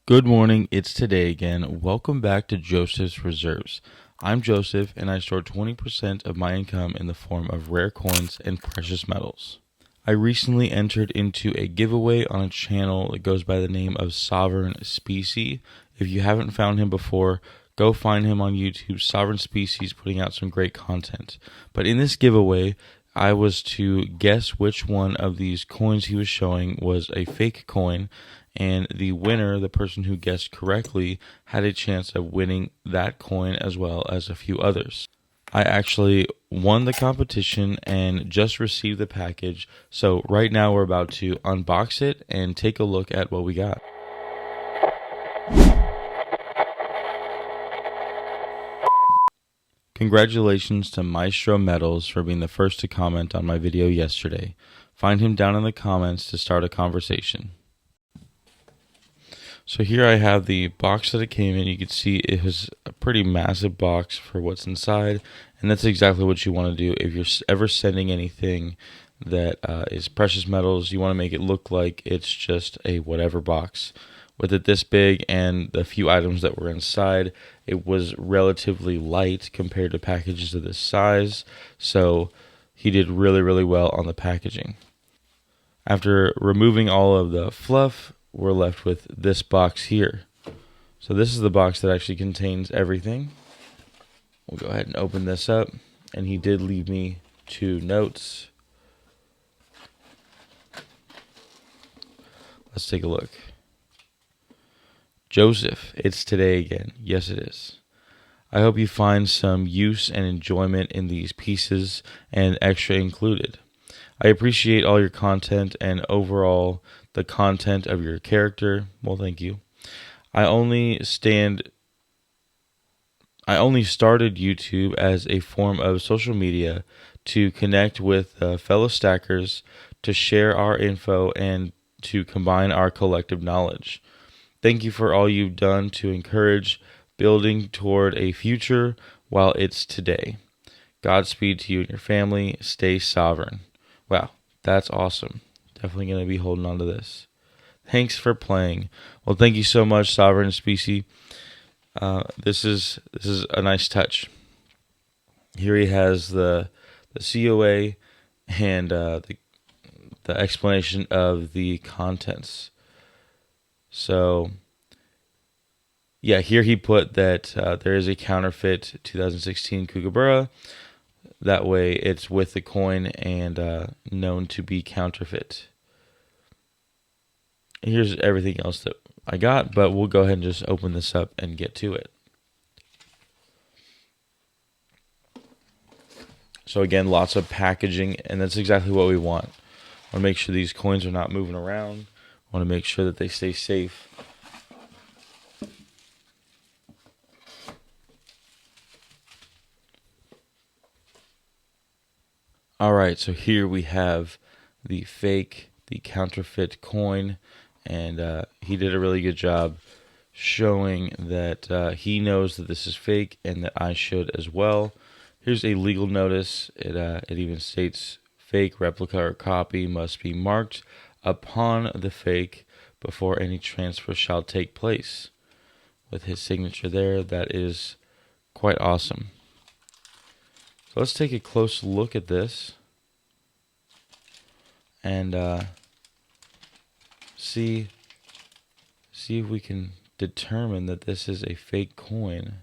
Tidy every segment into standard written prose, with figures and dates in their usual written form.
Good morning, it's today again. Welcome back to Joseph's Reserves. I'm Joseph, and I store 20% of my income in the form of rare coins and precious metals. I recently entered into a giveaway on a channel that goes by the name of Sovereign Species. If you haven't found him before, go find him on YouTube. Sovereign Species putting out some great content. But in this giveaway, I was to guess which one of these coins he was showing was a fake coin, and the winner, the person who guessed correctly, had a chance of winning that coin as well as a few others. I actually won the competition and just received the package, so right now we're about to unbox it and take a look at what we got. Congratulations to Maestro Metals for being the first to comment on my video yesterday. Find him down in the comments to start a conversation. So here I have the box that it came in. You can see it was a pretty massive box for what's inside, and that's exactly what you want to do if you're ever sending anything that is precious metals. You want to make it look like it's just a whatever box. With it this big and the few items that were inside, it was relatively light compared to packages of this size, so he did really, really well on the packaging. After removing all of the fluff, we're left with this box here. So this is the box that actually contains everything. We'll go ahead and open this up, and he did leave me 2 notes. Let's take a look. Joseph, it's today again. Yes, it is. I hope you find some use and enjoyment in these pieces and extra included. I appreciate all your content and overall the content of your character. Well, thank you. I only started YouTube as a form of social media to connect with fellow stackers, to share our info, and to combine our collective knowledge. Thank you for all you've done to encourage building toward a future while it's today. Godspeed to you and your family. Stay sovereign. Wow, that's awesome. Definitely going to be holding on to this. Thanks for playing. Well, thank you so much, Sovereign Species. This is a nice touch. Here he has the COA and the explanation of the contents. So, yeah, here he put that there is a counterfeit 2016 Kookaburra. That way it's with the coin and known to be counterfeit. Here's everything else that I got, but we'll go ahead and just open this up and get to it. So again, lots of packaging, and that's exactly what we want. I want to make sure these coins are not moving around. I want to make sure that they stay safe. All right, so here we have the counterfeit coin, and he did a really good job showing that he knows that this is fake and that I should as well. Here's a legal notice. It even states fake, replica, or copy must be marked upon the fake before any transfer shall take place. With his signature there, that is quite awesome. So let's take a close look at this and see if we can determine that this is a fake coin.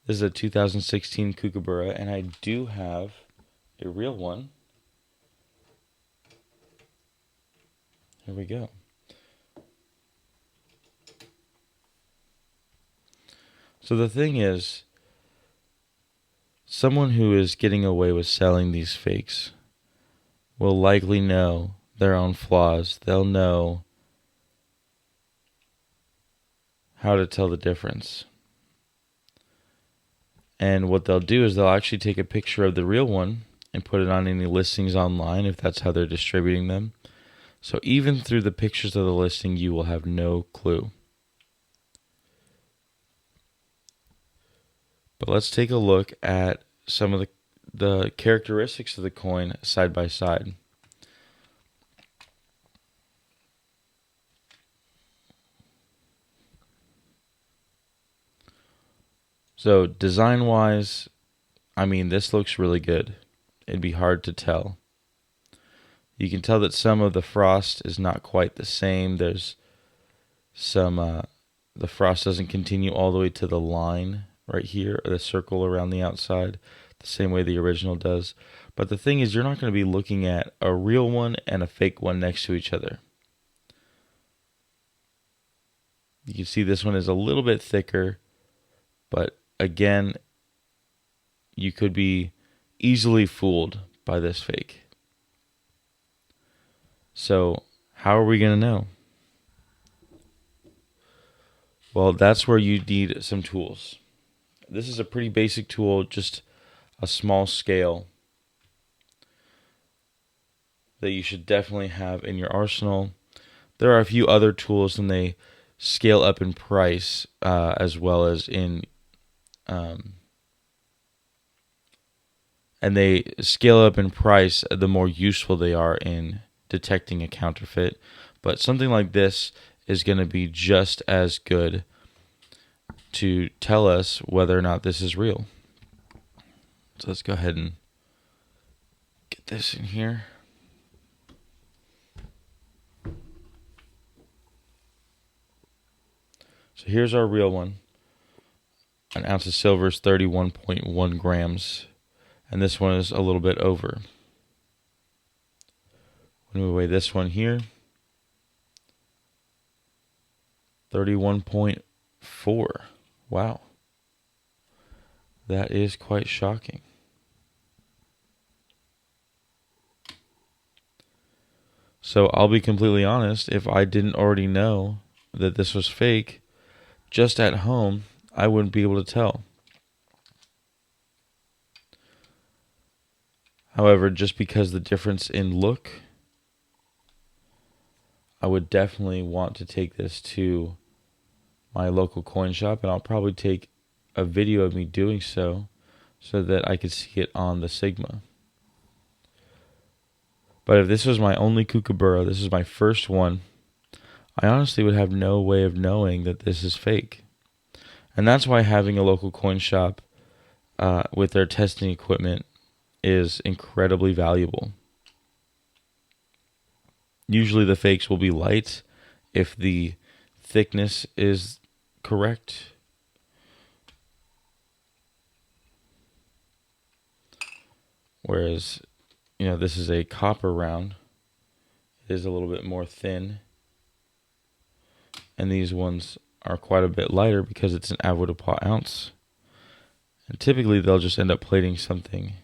This is a 2016 Kookaburra, and I do have a real one. Here we go. So the thing is, someone who is getting away with selling these fakes will likely know their own flaws. They'll know how to tell the difference. And what they'll do is they'll actually take a picture of the real one and put it on any listings online if that's how they're distributing them. So even through the pictures of the listing, you will have no clue. But let's take a look at some of the characteristics of the coin side by side. So design wise, I mean, this looks really good. It'd be hard to tell. You can tell that some of the frost is not quite the same. There's the frost doesn't continue all the way to the line right here, or the circle around the outside, the same way the original does. But the thing is, you're not going to be looking at a real one and a fake one next to each other. You can see this one is a little bit thicker, but again, you could be easily fooled by this fake. So, how are we going to know? Well, that's where you need some tools. This is a pretty basic tool, just a small scale that you should definitely have in your arsenal. There are a few other tools, and they scale up in price as well as and they scale up in price the more useful they are in detecting a counterfeit. But something like this is going to be just as good to tell us whether or not this is real. So let's go ahead and get this in here. So here's our real one. An ounce of silver is 31.1 grams. And this one is a little bit over. When we weigh this one here, 31.4. Wow. That is quite shocking. So I'll be completely honest, if I didn't already know that this was fake, just at home, I wouldn't be able to tell. However, just because the difference in look, I would definitely want to take this to my local coin shop, and I'll probably take a video of me doing so that I could see it on the Sigma. But if this was my only kookaburra, this is my first one, I honestly would have no way of knowing that this is fake. And that's why having a local coin shop with their testing equipment is incredibly valuable. Usually the fakes will be light if the thickness is correct. Whereas, this is a copper round. It is a little bit more thin. And these ones are quite a bit lighter because it's an avoirdupois ounce. And typically they'll just end up plating something.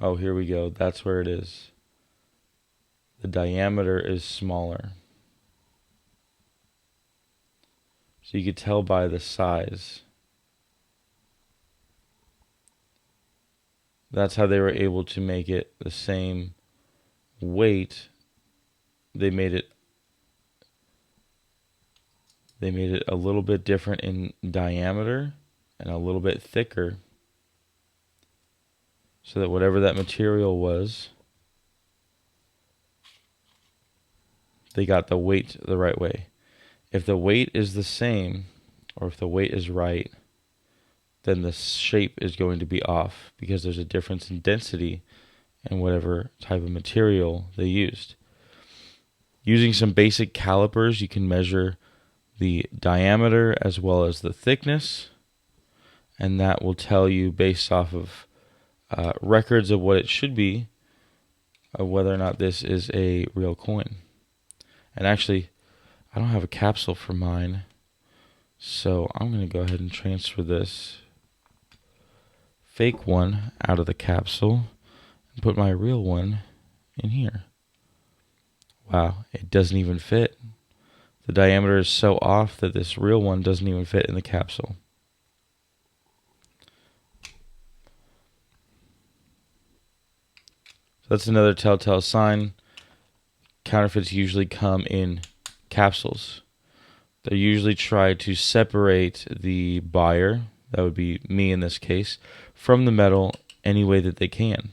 Oh, here we go. That's where it is. The diameter is smaller. So you could tell by the size. That's how they were able to make it the same weight. They made it a little bit different in diameter and a little bit thicker, so that whatever that material was, they got the weight the right way. If the weight is the same, or if the weight is right, then the shape is going to be off because there's a difference in density and whatever type of material they used. Using some basic calipers, you can measure the diameter as well as the thickness, and that will tell you, based off of records of what it should be, whether or not this is a real coin. And actually, I don't have a capsule for mine, so I'm going to go ahead and transfer this fake one out of the capsule and put my real one in here. Wow, it doesn't even fit. The diameter is so off that this real one doesn't even fit in the capsule. So that's another telltale sign. Counterfeits usually come in capsules. They usually try to separate the buyer, that would be me in this case, from the metal any way that they can.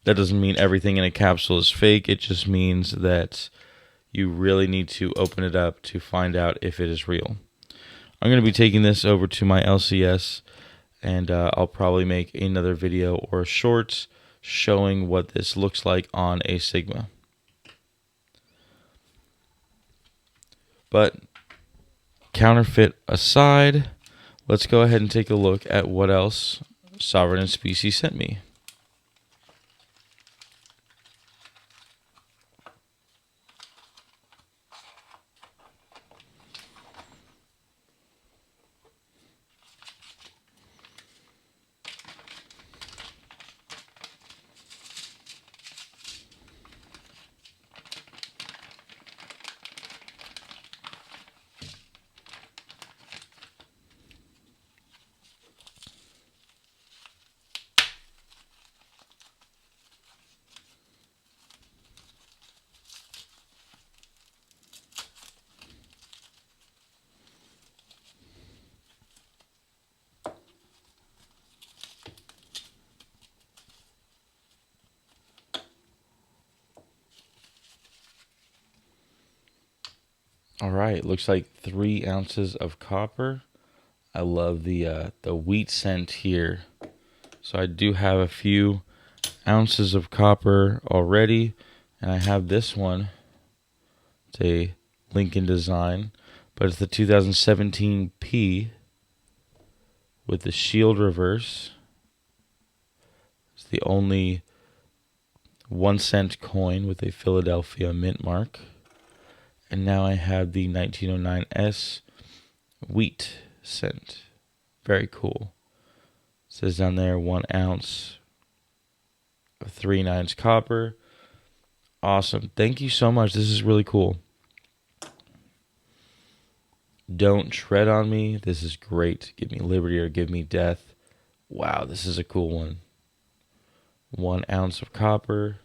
That doesn't mean everything in a capsule is fake. It just means that you really need to open it up to find out if it is real. I'm going to be taking this over to my LCS, and I'll probably make another video or a short showing what this looks like on a Sigma. But counterfeit aside, let's go ahead and take a look at what else Sovereign and Species sent me. All right, looks like 3 ounces of copper. I love the wheat scent here. So I do have a few ounces of copper already, and I have this one. It's a Lincoln design, but it's the 2017 P with the shield reverse. It's the only 1-cent coin with a Philadelphia mint mark. And now I have the 1909 S wheat cent. Very cool. It says down there 1 ounce of 3/9 copper. Awesome. Thank you so much. This is really cool. Don't tread on me. This is great. Give me liberty or give me death. Wow, this is a cool one. 1 ounce of copper.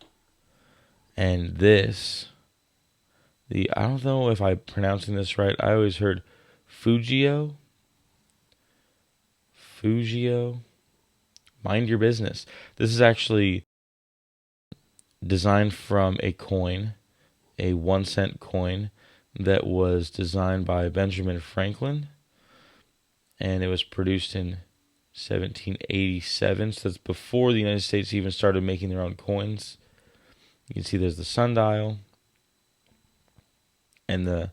And this, I don't know if I'm pronouncing this right. I always heard Fujio. Mind your business. This is actually designed from a coin, a 1-cent coin that was designed by Benjamin Franklin, and it was produced in 1787. So that's before the United States even started making their own coins. You can see there's the sundial and the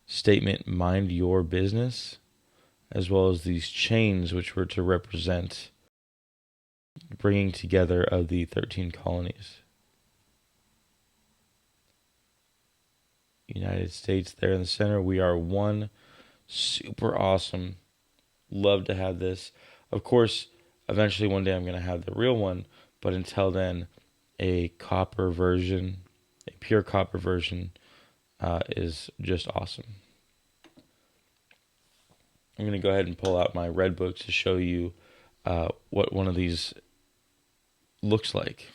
statement, mind your business, as well as these chains, which were to represent bringing together of the 13 colonies. United States there in the center. We are one. Super awesome. Love to have this. Of course, eventually one day I'm going to have the real one, but until then, a copper version, a pure copper version, is just awesome. I'm going to go ahead and pull out my red book to show you what one of these looks like.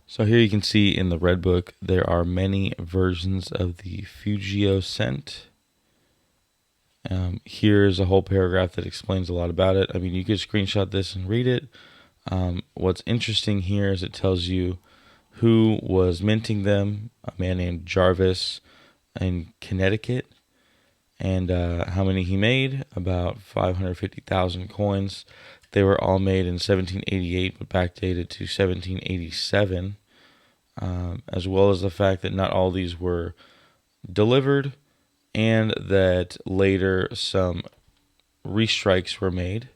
So here you can see in the red book there are many versions of the Fujio scent. Here's a whole paragraph that explains a lot about it. I mean, you could screenshot this and read it. What's interesting here is it tells you who was minting them, a man named Jarvis in Connecticut, and how many he made, about 550,000 coins. They were all made in 1788, but backdated to 1787, as well as the fact that not all these were delivered, and that later some restrikes were made.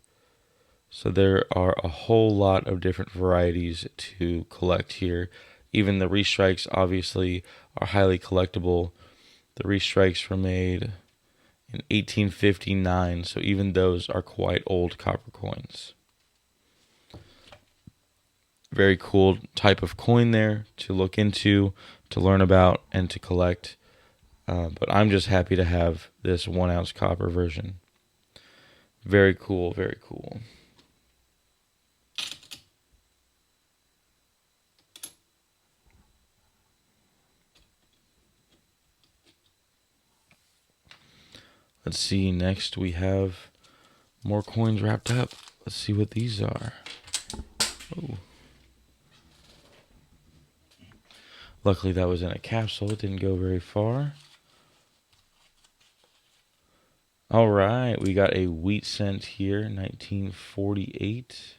So there are a whole lot of different varieties to collect here. Even the restrikes obviously are highly collectible. The restrikes were made in 1859, so even those are quite old copper coins. Very cool type of coin there to look into, to learn about, and to collect. But I'm just happy to have this 1 ounce copper version. Very cool, very cool. Let's see, next we have more coins wrapped up. Let's see what these are. Oh, Luckily, that was in a capsule. It didn't go very far. All right, we got a wheat cent here, 1948.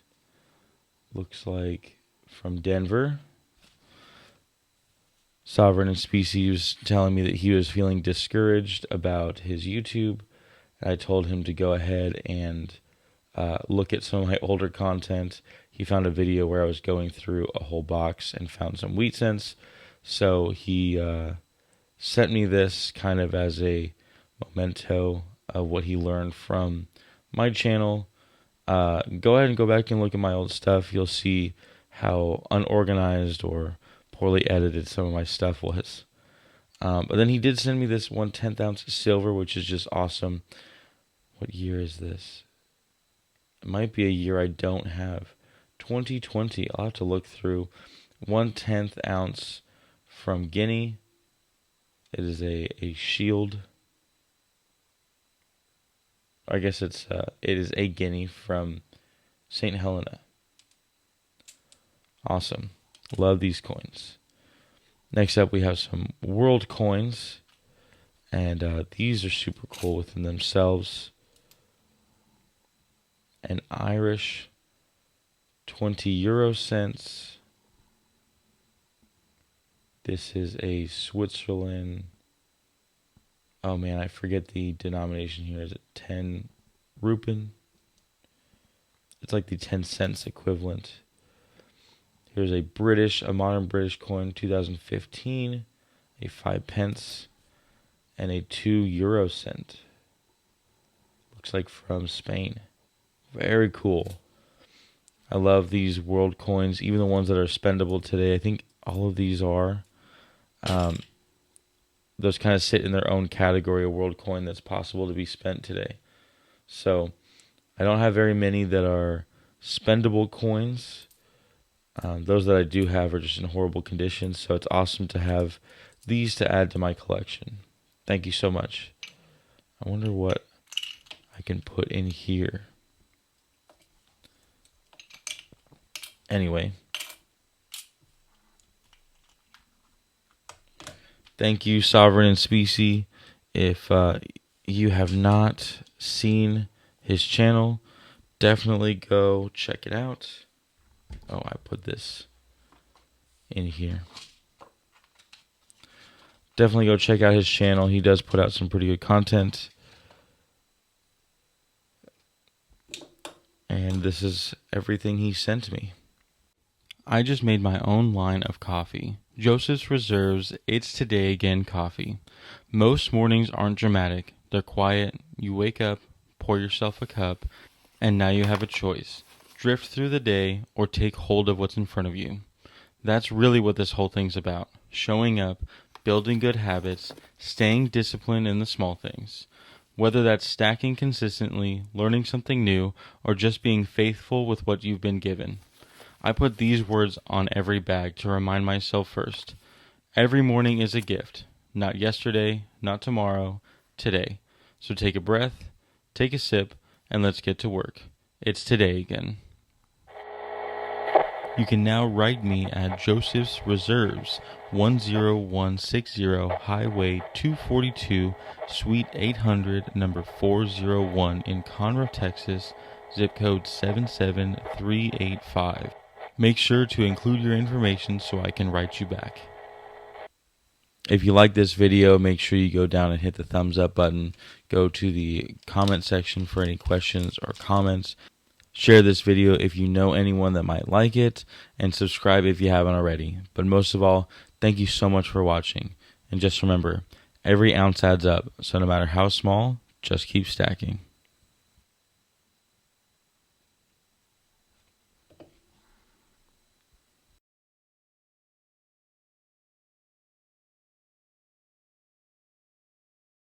Looks like from Denver. Sovereign and Species telling me that he was feeling discouraged about his YouTube. I told him to go ahead and look at some of my older content. He found a video where I was going through a whole box and found some wheat cents. So he sent me this kind of as a memento of what he learned from my channel. Go ahead and go back and look at my old stuff. You'll see how unorganized or poorly edited some of my stuff was. But then he did send me this 1/10 ounce of silver, which is just awesome. What year is this? It might be a year I don't have. 2020. I'll have to look through. 1/10 ounce from Guinea. It is a shield. I guess it is a guinea from St. Helena. Awesome. Love these coins. Next up, we have some world coins. And these are super cool within themselves. An Irish 20 euro cents. This is a Switzerland. Oh man, I forget the denomination here. Is it 10 rupen? It's like the 10 cents equivalent. Here's a modern British coin, 2015, a 5 pence, and a 2 euro cent. Looks like from Spain. Very cool. I love these world coins, even the ones that are spendable today. I think all of these are. Those kind of sit in their own category of world coin that's possible to be spent today. So I don't have very many that are spendable coins. Those that I do have are just in horrible condition. So it's awesome to have these to add to my collection. Thank you so much. I wonder what I can put in here. Anyway. Thank you, Sovereign and Species. If you have not seen his channel, definitely go check it out. Oh, I put this in here. Definitely go check out his channel. He does put out some pretty good content. And this is everything he sent me. I just made my own line of coffee. Joseph's Reserves It's Today Again coffee. Most mornings aren't dramatic. They're quiet. You wake up, pour yourself a cup, and now you have a choice. Drift through the day or take hold of what's in front of you. That's really what this whole thing's about. Showing up, building good habits, staying disciplined in the small things. Whether that's stacking consistently, learning something new, or just being faithful with what you've been given. I put these words on every bag to remind myself first. Every morning is a gift. Not yesterday, not tomorrow, today. So take a breath, take a sip, and let's get to work. It's today again. You can now write me at Joseph's Reserves, 10160 Highway 242, Suite 800, number 401 in Conroe, Texas, zip code 77385. Make sure to include your information so I can write you back. If you like this video, make sure you go down and hit the thumbs up button. Go to the comment section for any questions or comments. Share this video if you know anyone that might like it, and subscribe if you haven't already. But most of all, thank you so much for watching. And just remember, every ounce adds up, so no matter how small, just keep stacking.